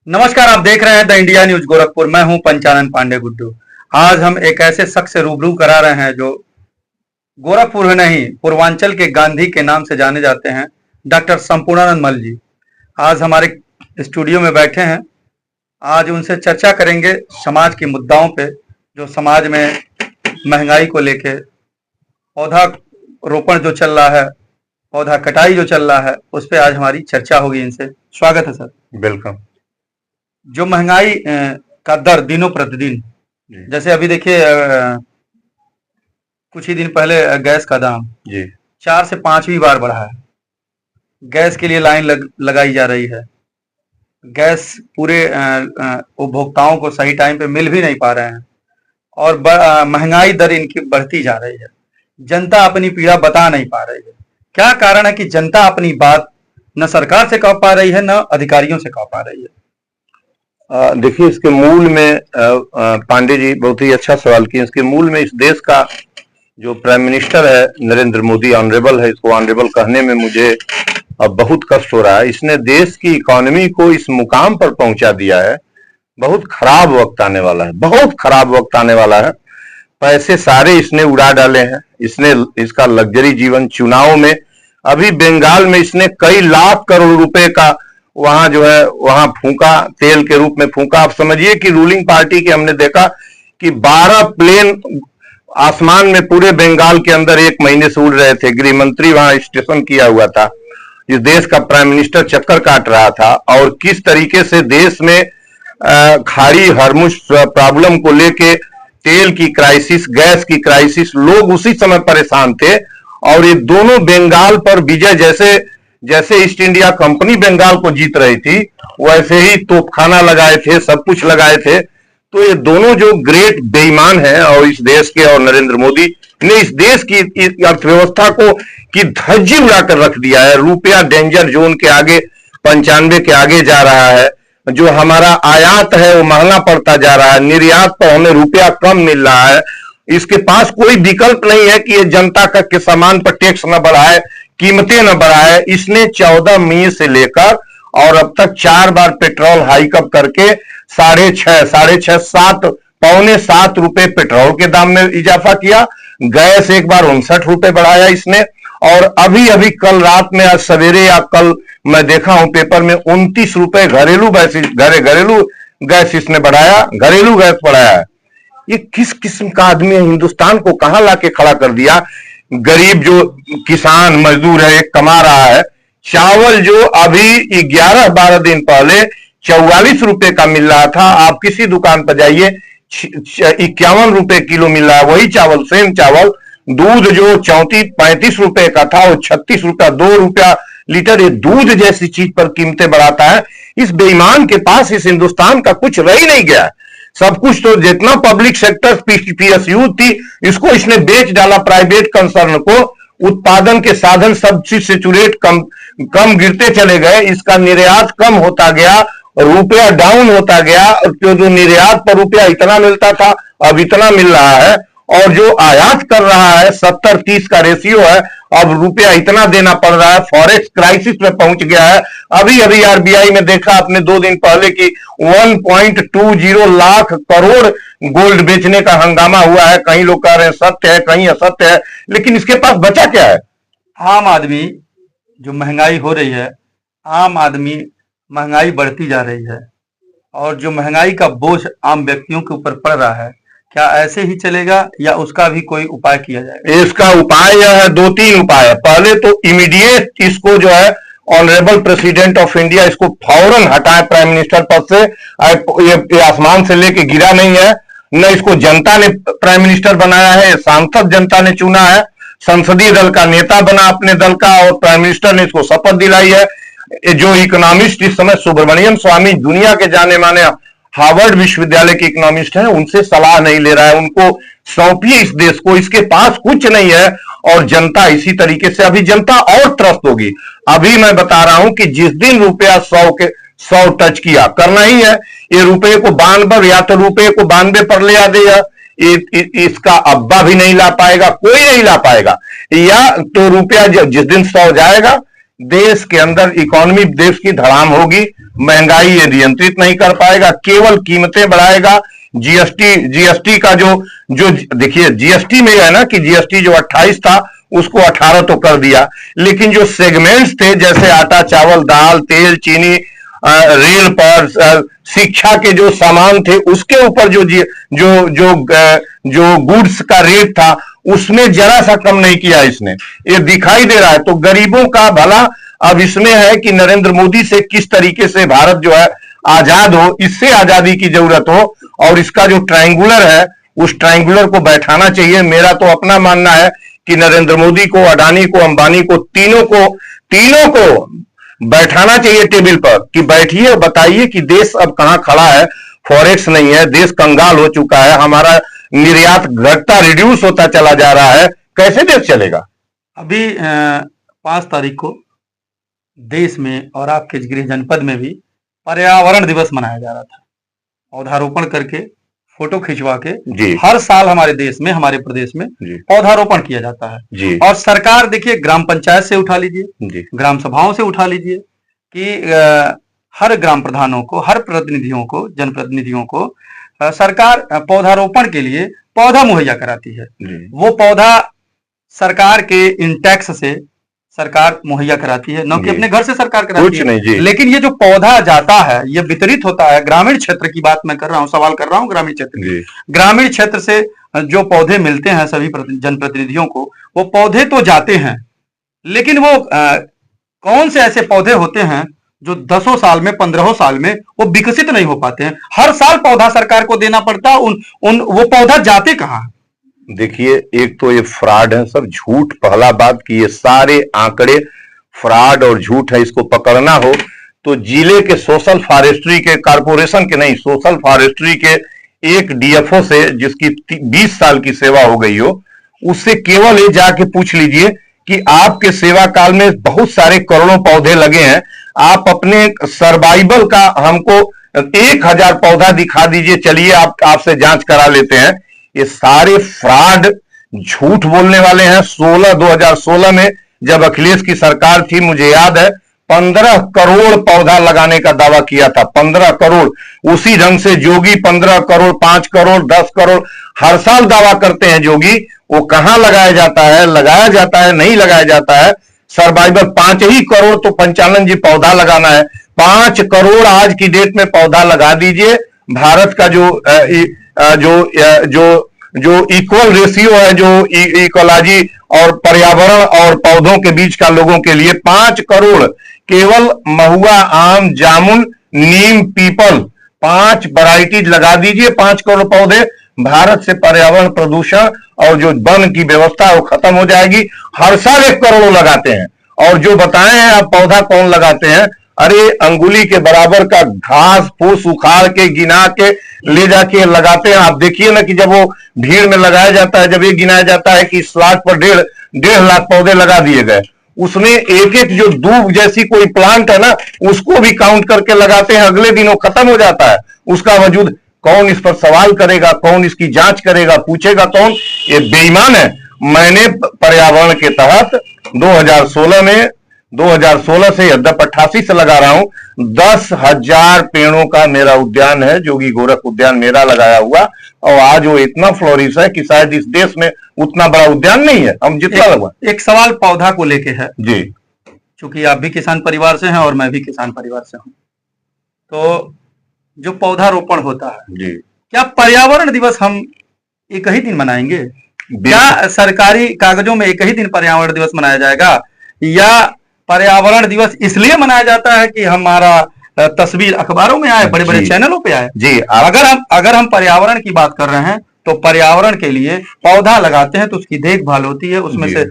नमस्कार, आप देख रहे हैं द इंडिया न्यूज गोरखपुर। मैं हूं पंचानन पांडे गुड्डू। आज हम एक ऐसे शख्स से रूबरू करा रहे हैं जो गोरखपुर में नहीं पूर्वांचल के गांधी के नाम से जाने जाते हैं, डॉक्टर संपूर्णानंद मल जी। आज हमारे स्टूडियो में बैठे हैं। आज उनसे चर्चा करेंगे समाज के मुद्दाओं पे, जो समाज में महंगाई को लेके, पौधा रोपण जो चल रहा है, पौधा कटाई जो चल रहा है, उस पर आज हमारी चर्चा होगी इनसे। स्वागत है सर। वेलकम। जो महंगाई का दर दिनों प्रतिदिन, जैसे अभी देखिए कुछ ही दिन पहले गैस का दाम जी 4 से 5वीं बार बढ़ा है। गैस के लिए लाइन लगाई जा रही है। गैस पूरे उपभोक्ताओं को सही टाइम पे मिल भी नहीं पा रहे हैं और महंगाई दर इनकी बढ़ती जा रही है। जनता अपनी पीड़ा बता नहीं पा रही है। क्या कारण है कि जनता अपनी बात न सरकार से कह पा रही है, न अधिकारियों से कह पा रही है? देखिए, इसके मूल में पांडे जी बहुत ही अच्छा सवाल किए। इसके मूल में इस देश का जो प्राइम मिनिस्टर है नरेंद्र मोदी, ऑनरेबल है, इसको ऑनरेबल कहने में मुझे अब बहुत कष्ट हो रहा है। इसने देश की इकोनॉमी को इस मुकाम पर पहुंचा दिया है। बहुत खराब वक्त आने वाला है, बहुत खराब वक्त आने वाला है। पैसे सारे इसने उड़ा डाले हैं। इसने इसका लग्जरी जीवन चुनाव में, अभी बंगाल में इसने कई लाख करोड़ रुपए का वहां जो है वहां फूंका, तेल के रूप में फूंका। आप समझिए कि रूलिंग पार्टी के हमने देखा कि 12 प्लेन आसमान में पूरे बंगाल के अंदर एक महीने से उड़ रहे थे। गृह मंत्री वहां स्टेशन किया हुआ था। इस देश का प्राइम मिनिस्टर चक्कर काट रहा था। और किस तरीके से देश में खाड़ी हरमुज प्रॉब्लम को लेके, तेल की क्राइसिस, गैस की क्राइसिस, लोग उसी समय परेशान थे। और ये दोनों बंगाल पर विजय, जैसे ईस्ट इंडिया कंपनी बंगाल को जीत रही थी, वैसे ही तोपखाना लगाए थे, सब कुछ लगाए थे। तो ये दोनों जो ग्रेट बेईमान हैं, और इस देश के और नरेंद्र मोदी ने इस देश की अर्थव्यवस्था को की धज्जी उड़ाकर रख दिया है। रुपया डेंजर जोन के आगे, 95 के आगे जा रहा है। जो हमारा आयात है वो महंगा पड़ता जा रहा है, निर्यात पर हमें रुपया कम मिल रहा है। इसके पास कोई विकल्प नहीं है कि ये जनता का के सामान पर टैक्स न बढ़ाए, कीमतें न बढ़ाए। इसने 14 मई से लेकर और अब तक 4 बार पेट्रोल हाइकअप करके 6.5 7 पौने 7 रुपए पेट्रोल के दाम में इजाफा किया। गैस एक बार 59 रुपए बढ़ाया इसने। और अभी अभी कल रात में, आज सवेरे या कल मैं देखा हूं पेपर में, 29 रुपए घरेलू गैस इसने बढ़ाया, घरेलू गैस बढ़ाया है। ये किस किस्म का आदमी है? हिंदुस्तान को कहां लाके खड़ा कर दिया। गरीब जो किसान मजदूर है, एक कमा रहा है। चावल जो अभी 11-12 दिन पहले 44 रुपए का मिल रहा था, आप किसी दुकान पर जाइए 51 रुपए किलो मिल रहा है, वही चावल, सेम चावल। दूध जो 34-35 रुपए का था, वो 36 रुपया, 2 रुपया लीटर। ये दूध जैसी चीज पर कीमतें बढ़ाता है। इस बेईमान के पास इस हिंदुस्तान का कुछ रह ही नहीं गया है। सब कुछ तो जितना पब्लिक सेक्टर पीएसयू थी, इसको इसने बेच डाला प्राइवेट कंसर्न को। उत्पादन के साधन सब चीज सेचुरेट कम गिरते चले गए। इसका निर्यात कम होता गया, रुपया डाउन होता गया। जो निर्यात पर रुपया इतना मिलता था, अब इतना मिल रहा है। और जो आयात कर रहा है, 70-30 का रेशियो है, अब रुपया इतना देना पड़ रहा है। फॉरेक्स क्राइसिस में पहुंच गया है। अभी अभी आरबीआई में देखा आपने 2 दिन पहले की 1.20 लाख करोड़ गोल्ड बेचने का हंगामा हुआ है। कहीं लोग कह रहे हैं सत्य है, कहीं असत्य है, लेकिन इसके पास बचा क्या है? आम आदमी, जो महंगाई हो रही है, आम आदमी, महंगाई बढ़ती जा रही है और जो महंगाई का बोझ आम व्यक्तियों के ऊपर पड़ रहा है, क्या ऐसे ही चलेगा या उसका भी कोई उपाय किया जाएगा? इसका उपाय यह है, 2-3 उपाय है। पहले तो इमीडिएट इसको जो है ऑनरेबल प्रेसिडेंट ऑफ इंडिया, इसको फौरन हटाए प्राइम मिनिस्टर पद से। ये आसमान से लेके गिरा नहीं है, न इसको जनता ने प्राइम मिनिस्टर बनाया है, सांसद जनता ने चुना है। संसदीय दल का नेता बना अपने दल का, और प्राइम मिनिस्टर ने इसको शपथ दिलाई है। जो इकोनॉमिस्ट इस समय सुब्रमण्यम स्वामी, दुनिया के जाने माने हार्वर्ड विश्वविद्यालय के इकोनॉमिस्ट हैं, उनसे सलाह नहीं ले रहा है। उनको सौंपिए इस देश को, इसके पास कुछ नहीं है। और जनता इसी तरीके से, अभी जनता और त्रस्त होगी। अभी मैं बता रहा हूं कि जिस दिन रुपया 100 टच किया, करना ही है। ये रुपये को 92, या तो रुपये को 92 पर ले आ दे, या इसका अब्बा भी नहीं ला पाएगा, कोई नहीं ला पाएगा। या तो रुपया जिस दिन 100 जाएगा, देश के अंदर इकोनॉमी देश की धड़ाम होगी, महंगाई ये नियंत्रित नहीं कर पाएगा, केवल कीमतें बढ़ाएगा। जीएसटी का जो जो देखिए, जीएसटी में है ना कि जीएसटी जो 28 था उसको 18 तो कर दिया, लेकिन जो सेगमेंट्स थे जैसे आटा, चावल, दाल, तेल, चीनी, रेल पर, शिक्षा के जो सामान थे उसके ऊपर जो जो जो जो गुड्स का रेट था उसमें जरा सा कम नहीं किया इसने, ये दिखाई दे रहा है। तो गरीबों का भला अब इसमें है कि नरेंद्र मोदी से किस तरीके से भारत जो है आजाद हो, इससे आजादी की जरूरत हो, और इसका जो ट्रायंगुलर है उस ट्रायंगुलर को बैठाना चाहिए। मेरा तो अपना मानना है कि नरेंद्र मोदी को, अडानी को, अंबानी को, तीनों को बैठाना चाहिए टेबल पर कि बैठिए और बताइए कि देश अब कहां खड़ा है। फॉरेक्स नहीं है, देश कंगाल हो चुका है, हमारा निर्यात घटता, रिड्यूस होता चला जा रहा है, कैसे देश चलेगा। अभी 5 तारीख को देश में और आपके गृह जनपद में भी पर्यावरण दिवस मनाया जा रहा था। पौधारोपण करके, फोटो खिंचवा के जी, हर साल हमारे देश में, हमारे प्रदेश में पौधारोपण किया जाता है जी, और सरकार देखिए ग्राम पंचायत से उठा लीजिए, ग्राम सभाओं से उठा लीजिए कि हर ग्राम प्रधानों को, हर प्रतिनिधियों को, जनप्रतिनिधियों को सरकार पौधारोपण के लिए पौधा मुहैया कराती है। वो पौधा सरकार के इन टैक्स से सरकार मुहैया कराती है, न कि अपने घर से सरकार कराती है। लेकिन ये जो पौधा जाता है, ये वितरित होता है ग्रामीण क्षेत्र की बात मैं कर रहा हूँ, सवाल कर रहा हूँ ग्रामीण क्षेत्र की। ग्रामीण क्षेत्र से जो पौधे मिलते हैं सभी जनप्रतिनिधियों को, वो पौधे तो जाते हैं, लेकिन वो कौन से ऐसे पौधे होते हैं जो 10 साल में, 15 साल में वो विकसित नहीं हो पाते हैं। हर साल पौधा सरकार को देना पड़ता है, वो पौधा जाते कहाँ। देखिए, एक तो ये फ्रॉड है सब, झूठ। पहला बात कि ये सारे आंकड़े फ्रॉड और झूठ है, इसको पकड़ना हो तो जिले के सोशल फॉरेस्ट्री के, कारपोरेशन के नहीं, सोशल फॉरेस्ट्री के एक डीएफओ से जिसकी 20 साल की सेवा हो गई हो, उससे केवल ये जाके पूछ लीजिए कि आपके सेवा काल में बहुत सारे करोड़ों पौधे लगे हैं, आप अपने सर्वाइवल का हमको 1000 पौधा दिखा दीजिए, चलिए आपसे जांच करा लेते हैं। ये सारे फ्रॉड, झूठ बोलने वाले हैं। 2016 में जब अखिलेश की सरकार थी, मुझे याद है 15 करोड़ पौधा लगाने का दावा किया था, 15 करोड़। उसी ढंग से जोगी 15 करोड़, 5 करोड़, 10 करोड़ हर साल दावा करते हैं जोगी। वो कहां लगाया जाता है? लगाया जाता है, नहीं लगाया जाता है। सर्वाइवल 5 ही करोड़ तो पंचानन जी पौधा लगाना है, 5 करोड़ आज की डेट में पौधा लगा दीजिए। भारत का जो इक्वल रेशियो है, जो इकोलॉजी और पर्यावरण और पौधों के बीच का लोगों के लिए 5 करोड़ केवल महुआ, आम, जामुन, नीम, पीपल 5 वैरायटीज लगा दीजिए, 5 करोड़ पौधे। भारत से पर्यावरण प्रदूषण और जो वन की व्यवस्था है वो खत्म हो जाएगी। हर साल 1 करोड़ लगाते हैं, और जो बताए हैं आप पौधा कौन लगाते हैं, अरे अंगुली के बराबर का घास फूस उखाड़ के गिना के ले जाके लगाते हैं। आप देखिए ना कि जब वो भीड़ में लगाया जाता है, जब ये गिनाया जाता है कि इस स्लॉट पर 1.5 लाख पौधे लगा दिए गए, उसमें एक जो दूब जैसी कोई प्लांट है ना, उसको भी काउंट करके लगाते हैं। अगले दिन वो खत्म हो जाता है, उसका वजूद। कौन इस पर सवाल करेगा? कौन इसकी जांच करेगा? पूछेगा कौन? ये बेईमान है। मैंने पर्यावरण के तहत 2016 से 88 से लगा रहा हूं, 10,000 पेड़ों का मेरा उद्यान है, जोगी गोरख उद्यान मेरा लगाया हुआ, और आज वो इतना फ्लोरिश है कि शायद इस देश में उतना बड़ा उद्यान नहीं है हम जितना लगा। एक सवाल पौधा को लेके है जी, क्योंकि आप भी किसान परिवार से हैं और मैं भी किसान परिवार से हूं, तो जो पौधारोपण होता है जी, क्या पर्यावरण दिवस हम एक ही दिन मनाएंगे? क्या सरकारी कागजों में एक ही दिन पर्यावरण दिवस मनाया जाएगा, या पर्यावरण दिवस इसलिए मनाया जाता है कि हमारा तस्वीर अखबारों में आए, बड़े बड़े चैनलों पे आए? जी, अगर हम पर्यावरण की बात कर रहे हैं तो पर्यावरण के लिए पौधा लगाते हैं तो उसकी देखभाल होती है, उसमें से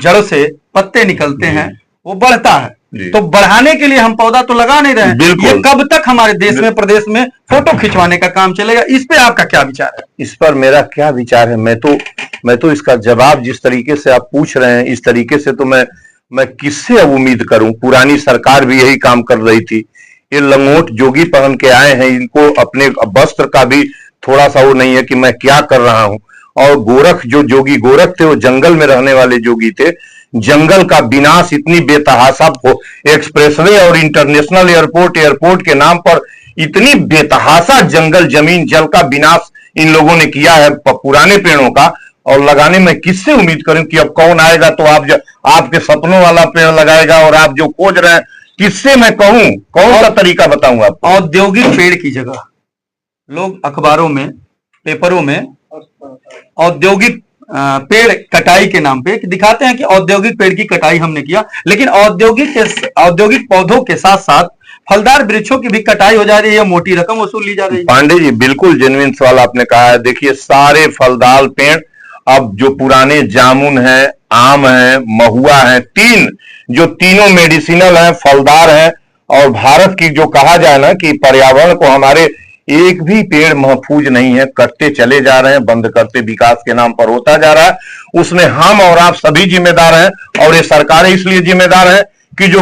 जड़ से पत्ते निकलते हैं, वो बढ़ता है। तो बढ़ाने के लिए हम पौधा तो लगा नहीं रहे हैं। ये कब तक हमारे देश में, प्रदेश में फोटो खिंचवाने का काम चलेगा? इस पे आपका क्या विचार है? इस पर मेरा क्या विचार है, मैं तो इसका जवाब जिस तरीके से आप पूछ रहे हैं, इस तरीके से तो मैं किससे अब उम्मीद करूं? पुरानी सरकार भी यही काम कर रही थी। ये लंगोट जोगी पहन के आए हैं, इनको अपने वस्त्र का भी थोड़ा सा वो नहीं है कि मैं क्या कर रहा हूं। और गोरख, जो जोगी गोरख थे, वो जंगल में रहने वाले जोगी थे। जंगल का विनाश, इतनी बेतहाशा एक्सप्रेसवे और इंटरनेशनल एयरपोर्ट के नाम पर इतनी बेतहाशा जंगल जमीन जल का विनाश इन लोगों ने किया है पुराने पेड़ों का। और लगाने में किससे उम्मीद करूं कि अब कौन आएगा तो आपके सपनों वाला पेड़ लगाएगा, और आप जो खोज रहे हैं किससे मैं कहूं, कौन सा तरीका बताऊं आपको। औद्योगिक पेड़ की जगह लोग अखबारों में, पेपरों में औद्योगिक पेड़ कटाई के नाम पे दिखाते हैं कि औद्योगिक पेड़ की कटाई हमने किया, लेकिन औद्योगिक पौधों के साथ साथ फलदार वृक्षों की भी कटाई हो जा रही है, मोटी रकम वसूल ली जा रही है। पांडे जी बिल्कुल जेन्युइन सवाल आपने कहा है। देखिए सारे फलदार पेड़, अब जो पुराने जामुन है, आम है, महुआ है, जो तीनों मेडिसिनल है, फलदार है, और भारत की जो कहा जाए ना कि पर्यावरण को हमारे एक भी पेड़ महफूज नहीं है, कटते चले जा रहे हैं, बंद करते विकास के नाम पर होता जा रहा है। उसमें हम और आप सभी जिम्मेदार हैं, और ये सरकारें इसलिए जिम्मेदार है कि जो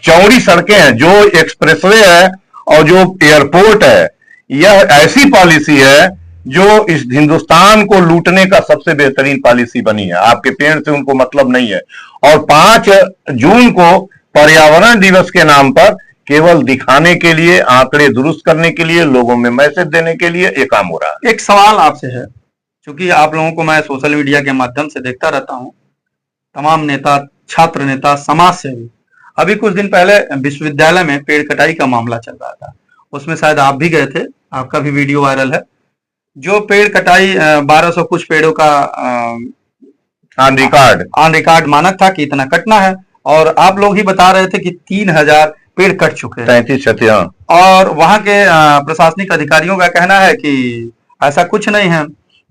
चौड़ी सड़कें हैं, जो एक्सप्रेसवे है और जो एयरपोर्ट है, यह ऐसी पॉलिसी है जो इस हिंदुस्तान को लूटने का सबसे बेहतरीन पॉलिसी बनी है। आपके पेड़ से उनको मतलब नहीं है। और 5 जून को पर्यावरण दिवस के नाम पर केवल दिखाने के लिए, आंकड़े दुरुस्त करने के लिए, लोगों में मैसेज देने के लिए ये काम हो रहा है। एक सवाल आपसे है, क्योंकि आप लोगों को मैं सोशल मीडिया के माध्यम से देखता रहता हूं, तमाम नेता, छात्र नेता, समाज सेवी। अभी कुछ दिन पहले विश्वविद्यालय में पेड़ कटाई का मामला चल रहा था, उसमें शायद आप भी गए थे, आपका भी वीडियो वायरल है। जो पेड़ कटाई 1200 कुछ पेड़ों का ऑन रिकॉर्ड मानक था कि इतना कटना है, और आप लोग ही बता रहे थे कि 3000 पेड़ कट चुके हैं। 33 और वहां के प्रशासनिक अधिकारियों का कहना है कि ऐसा कुछ नहीं है,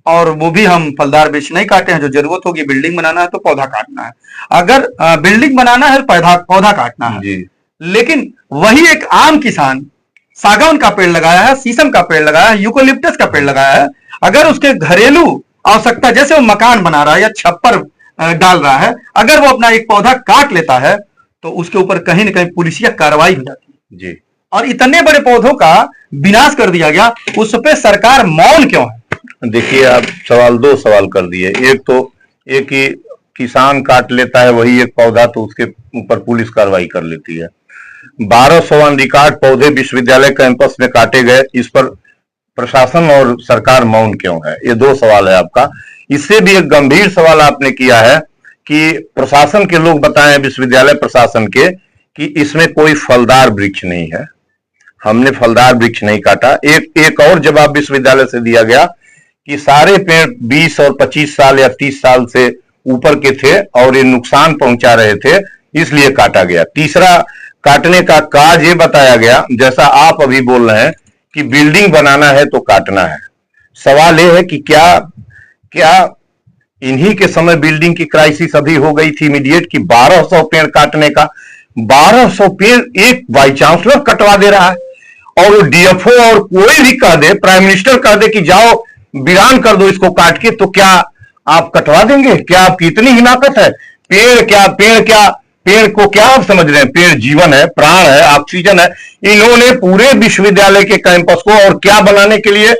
और वो भी हम फलदार वृक्ष नहीं काटे हैं, जो जरूरत होगी बिल्डिंग बनाना है तो पौधा काटना है। अगर बिल्डिंग बनाना है पौधा काटना है जी। लेकिन वही एक आम किसान सागौन का पेड़ लगाया है, शीशम का पेड़ लगाया है, यूकोलिप्टस का पेड़ लगाया है, अगर उसके घरेलू आवश्यकता, जैसे वो मकान बना रहा है या छप्पर डाल रहा है, अगर वो अपना एक पौधा काट लेता है तो उसके ऊपर कहीं ना कहीं पुलिसिया कार्रवाई हो जाती है जी। और इतने बड़े पौधों का विनाश कर दिया गया, उस पर सरकार मौन क्यों है? देखिए आप दो सवाल कर दिए। एक तो एक ही किसान काट लेता है वही एक पौधा, तो उसके ऊपर पुलिस कार्रवाई कर लेती है। 1200 अनरिकॉर्ड पौधे विश्वविद्यालय कैंपस में काटे गए, इस पर प्रशासन और सरकार मौन क्यों है? ये दो सवाल है आपका। इससे भी एक गंभीर सवाल आपने किया है कि प्रशासन के लोग बताएं, विश्वविद्यालय प्रशासन के, कि इसमें कोई फलदार वृक्ष नहीं है, हमने फलदार वृक्ष नहीं काटा। एक और जवाब विश्वविद्यालय से दिया गया कि सारे पेड़ 20 और 25 साल या 30 साल से ऊपर के थे और ये नुकसान पहुंचा रहे थे, इसलिए काटा गया। तीसरा काटने का काज ये बताया गया, जैसा आप अभी बोल रहे हैं कि बिल्डिंग बनाना है तो काटना है। सवाल ये है कि क्या इन्हीं के समय बिल्डिंग की क्राइसिस अभी हो गई थी इमीडिएट कि 1200 पेड़ काटने का? 1200 पेड़ एक वाइस चांसलर कटवा दे रहा है, और डीएफओ और कोई भी कह दे, प्राइम मिनिस्टर कह दे कि जाओ वीरान कर दो इसको काट के, तो क्या आप कटवा देंगे? क्या आपकी इतनी हिमाकत है? पेड़ को क्या आप समझ रहे हैं? पेड़ जीवन है, प्राण है, ऑक्सीजन है। इन्होंने पूरे विश्वविद्यालय के कैंपस को और क्या बनाने के लिए,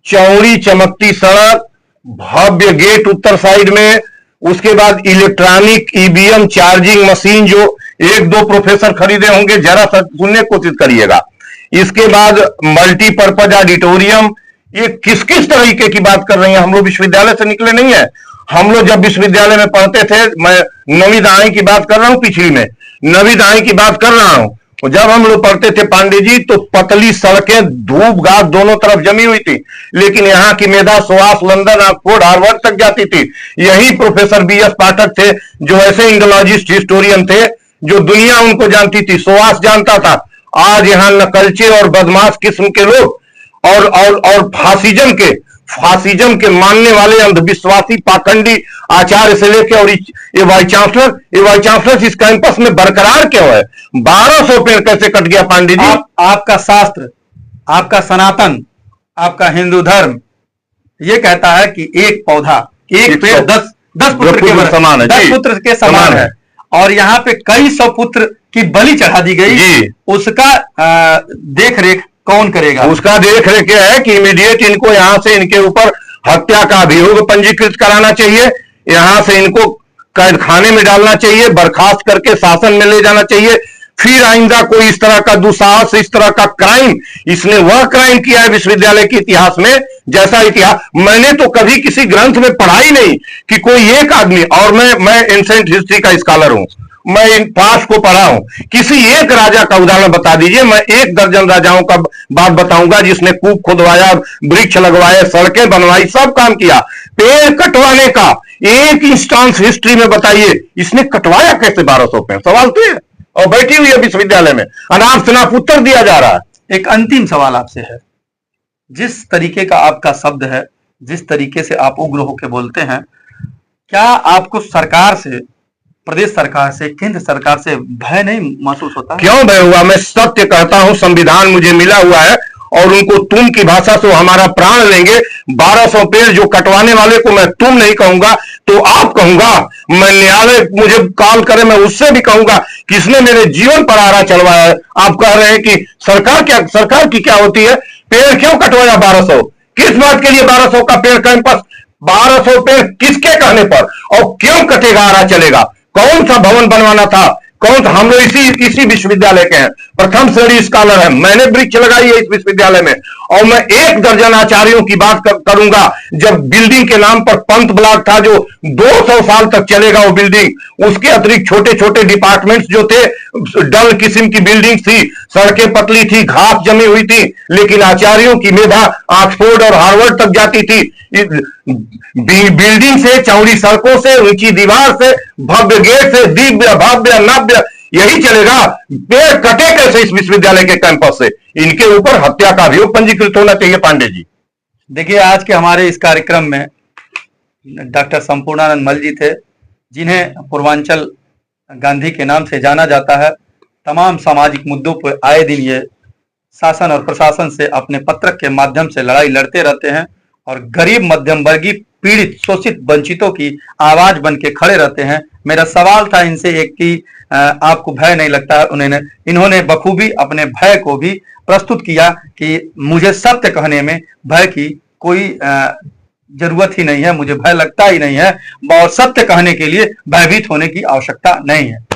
चौड़ी चमकती सड़क, भव्य गेट उत्तर साइड में, उसके बाद इलेक्ट्रॉनिक ईवीएम चार्जिंग मशीन जो 1-2 प्रोफेसर खरीदे होंगे, जरा सा सुनने की कोशिश करिएगा। इसके बाद मल्टीपर्पज ऑडिटोरियम। ये किस तरीके की बात कर रही हैं? हम लोग विश्वविद्यालय से निकले नहीं है। हम लोग जब विश्वविद्यालय में पढ़ते थे, मैं 9वीं दहाई की बात कर रहा हूं, पिछली में 9वीं दहाई की बात कर रहा हूं, जब हम लोग पढ़ते थे पांडे जी, तो पतली सड़कें, धूप घास दोनों तरफ जमी हुई थी, लेकिन यहाँ की मेधा सुहास लंदन, ऑक्सफोर्ड, हार्वर्ड तक जाती थी। यही प्रोफेसर बीएस पाठक थे जो ऐसे इंडोलॉजिस्ट हिस्टोरियन थे जो दुनिया उनको जानती थी, सुहास जानता था। आज यहाँ नकलचे और बदमाश किस्म के लोग और फासिज्म के मानने वाले अंधविश्वासी पाखंडी आचार्य से लेके और ये वाइस चांसलर इस कैंपस में बरकरार क्यों है? 1200 पेड़ कैसे कट गया पांडे जी? आपका शास्त्र, आपका सनातन, आपका हिंदू धर्म ये कहता है कि एक पौधा, एक पेड़ 10 पुत्र के समान है, 10 पुत्र के समान है, और यहाँ पे कई 100 पुत्र की बलि चढ़ा दी गई। उसका देख रेख कौन करेगा? उसका देख रेख क्या है कि इमीडिएट इनको यहाँ से, इनके ऊपर हत्या का अभियोग पंजीकृत कराना चाहिए, यहाँ से इनको कैद खाने में डालना चाहिए, बर्खास्त करके शासन में ले जाना चाहिए। फिर आइंदा कोई इस तरह का दुस्साहस, इस तरह का क्राइम, इसने वह क्राइम किया है विश्वविद्यालय के इतिहास में जैसा इतिहास मैंने तो कभी किसी ग्रंथ में पढ़ा ही नहीं कि कोई एक आदमी, और मैं एंसेंट हिस्ट्री का स्कॉलर हूं, मैं इन पास को पढ़ा हूं, किसी एक राजा का उदाहरण बता दीजिए। मैं 1 दर्जन राजाओं का बात बताऊंगा जिसने कूप खुदवाया, वृक्ष लगवाए, सड़कें बनवाई, सब काम किया। पेड़ कटवाने का एक इंस्टांस हिस्ट्री में बताइए, इसने कटवाया कैसे 1200 पेड़? सवाल तो है। और बैठी हुई है विश्वविद्यालय में, अनाप शनाप उत्तर दिया जा रहा है। एक अंतिम सवाल आपसे है, जिस तरीके का आपका शब्द है, जिस तरीके से आप उग्र होकर बोलते हैं, क्या आपको सरकार से, प्रदेश सरकार से, केंद्र सरकार से भय नहीं महसूस होता? क्यों भय हुआ? मैं सत्य कहता हूं, संविधान मुझे मिला हुआ है और उनको तुम की भाषा से हमारा प्राण लेंगे। 1200 पेड़ जो कटवाने वाले को मैं तुम नहीं कहूंगा तो आप कहूंगा। मैं न्यायालय मुझे कॉल करे, मैं उससे भी कहूंगा किसने मेरे जीवन पर आरा चढ़वाया है। आप कह रहे हैं कि सरकार की क्या होती है? पेड़ क्यों कटवाया 1200? किस बात के लिए 1200 का पेड़ कैंपस? 1200 पेड़ किसके कहने पर और क्यों कटेगा, आरा चलेगा? कौन सा भवन बनवाना था? कौन सा? हम लोग इसी विश्वविद्यालय के हैं, प्रथम श्रेणी स्कॉलर है। मैंने वृक्ष लगाई है इस विश्वविद्यालय में और मैं 1 दर्जन आचार्यों की बात करूंगा। जब बिल्डिंग के नाम पर पंत ब्लॉक था जो 200 साल तक चलेगा वो बिल्डिंग, उसके अतिरिक्त छोटे छोटे डिपार्टमेंट्स जो थे, डल किस्म की बिल्डिंग थी, सड़कें पतली थी, घास जमी हुई थी, लेकिन आचार्यों की मेधा ऑक्सफोर्ड और हार्वर्ड तक जाती थी। बिल्डिंग से, चौड़ी सड़कों से, ऊंची दीवार से, भव्य गेट से, दिव्य भव्य नव्य, यही चलेगा। पेड़ कटे कैसे इस विश्वविद्यालय के कैंपस से? इनके ऊपर हत्या का अभियोग पंजीकृत होना चाहिए। पांडे जी देखिए, आज के हमारे इस कार्यक्रम में डॉक्टर संपूर्णानंद मल जी थे, जिन्हें पूर्वांचल गांधी के नाम से जाना जाता है। तमाम सामाजिक मुद्दों पर आए दिन ये शासन और प्रशासन से अपने पत्रक के माध्यम से लड़ाई लड़ते रहते हैं और गरीब, मध्यम वर्गीय, पीड़ित, शोषित, वंचितों की आवाज बन के खड़े रहते हैं। मेरा सवाल था इनसे एक कि आपको भय नहीं लगता है? इन्होंने बखूबी अपने भय को भी प्रस्तुत किया कि मुझे सत्य कहने में भय की कोई जरूरत ही नहीं है, मुझे भय लगता ही नहीं है और सत्य कहने के लिए भयभीत होने की आवश्यकता नहीं है।